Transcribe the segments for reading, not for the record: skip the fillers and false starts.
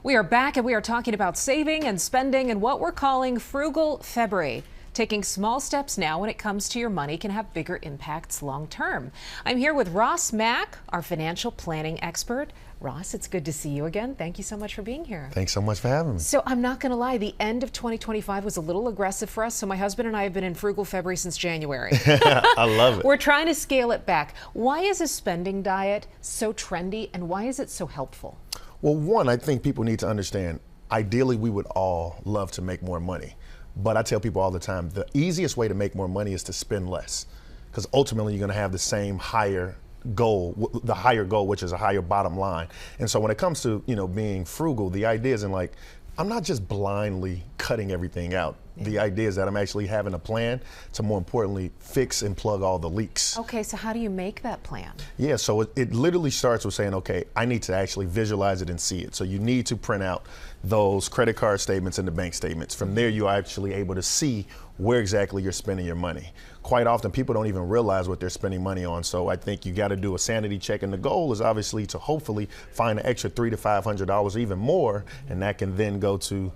We are back and we are talking about saving and spending and what we're calling Frugal February. Taking small steps now when it comes to your money can have bigger impacts long term. I'm here with Ross Mack, our financial planning expert. Ross, it's good to see you again. Thank you so much for being here. Thanks so much for having me. So I'm not going to lie, the end of 2025 was a little aggressive for us. So my husband and I have been in Frugal February since January. I love it. We're trying to scale it back. Why is a spending diet so trendy and why is it so helpful? Well, one, I think people need to understand, ideally we would all love to make more money. But I tell people all the time, the easiest way to make more money is to spend less. Because ultimately you're going to have the same higher goal, which is a higher bottom line. And so when it comes to, being frugal, the idea isn't like, I'm not just blindly cutting everything out. The idea is that I'm actually having a plan to, more importantly, fix and plug all the leaks. Okay, so how do you make that plan? Yeah, so it literally starts with saying, okay, I need to actually visualize it and see it. So you need to print out those credit card statements and the bank statements. From there, you're actually able to see where exactly you're spending your money. Quite often, people don't even realize what they're spending money on. So I think you got to do a sanity check. And the goal is obviously to hopefully find an extra $300 to $500, even more. And that can then go to,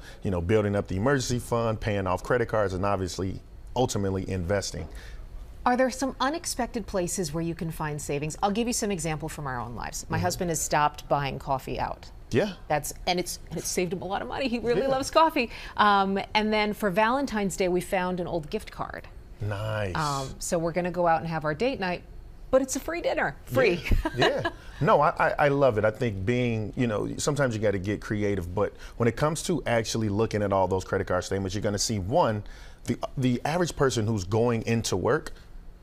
building up the emergency fund, paying off credit cards, and obviously, ultimately investing. Are there some unexpected places where you can find savings? I'll give you some example from our own lives. My husband has stopped buying coffee out. Yeah. It's saved him a lot of money. He really loves coffee. And then for Valentine's Day, we found an old gift card. Nice. So we're going to go out and have our date night, but it's a free dinner. Free. Yeah. No, I love it. I think being, sometimes you got to get creative, but when it comes to actually looking at all those credit card statements, you're going to see, one, the average person who's going into work,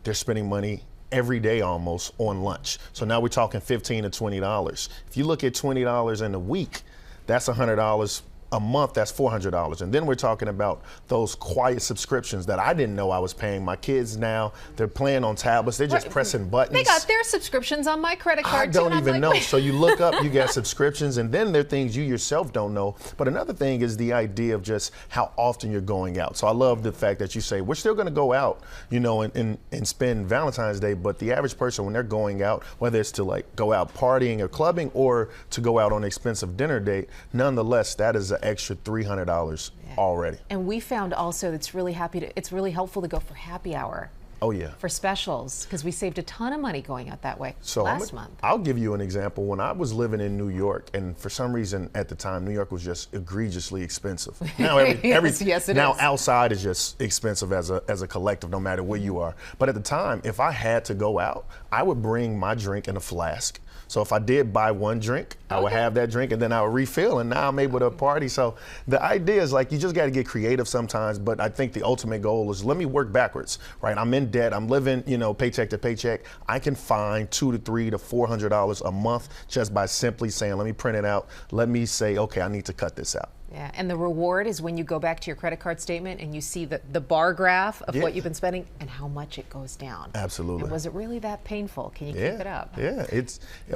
they're spending money every day almost on lunch. So now we're talking $15 to $20. If you look at $20 in a week, that's $100 a month, that's $400. And then we're talking about those quiet subscriptions that I didn't know I was paying. My kids now, they're playing on tablets, they're just pressing buttons. They got their subscriptions on my credit card too. I don't even know. So you look up, you got subscriptions, and then there are things you yourself don't know. But another thing is the idea of just how often you're going out. So I love the fact that you say, we're still gonna go out, and spend Valentine's Day, but the average person when they're going out, whether it's to like go out partying or clubbing or to go out on an expensive dinner date, nonetheless, that is an extra $300 already. And we found also it's really helpful to go for happy hour. Oh yeah. For specials, because we saved a ton of money going out that way last month. I'll give you an example. When I was living in New York, and for some reason at the time, New York was just egregiously expensive. Now now outside is just expensive as a collective, no matter where you are. But at the time, if I had to go out, I would bring my drink in a flask. So if I did buy one drink, I would have that drink and then I would refill, and now I'm able to party. So the idea is like, you just got to get creative sometimes, but I think the ultimate goal is let me work backwards, right? I'm in debt, I'm living, paycheck to paycheck. I can find $200 to $300 to $400 a month just by simply saying, let me print it out. Let me say, okay, I need to cut this out. Yeah, and the reward is when you go back to your credit card statement and you see the bar graph of what you've been spending and how much it goes down. Absolutely. And was it really that painful? Can you keep it up? Yeah,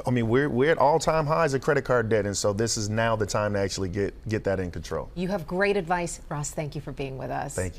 we're at all-time highs of credit card debt, and so this is now the time to actually get that in control. You have great advice. Ross, thank you for being with us. Thank you.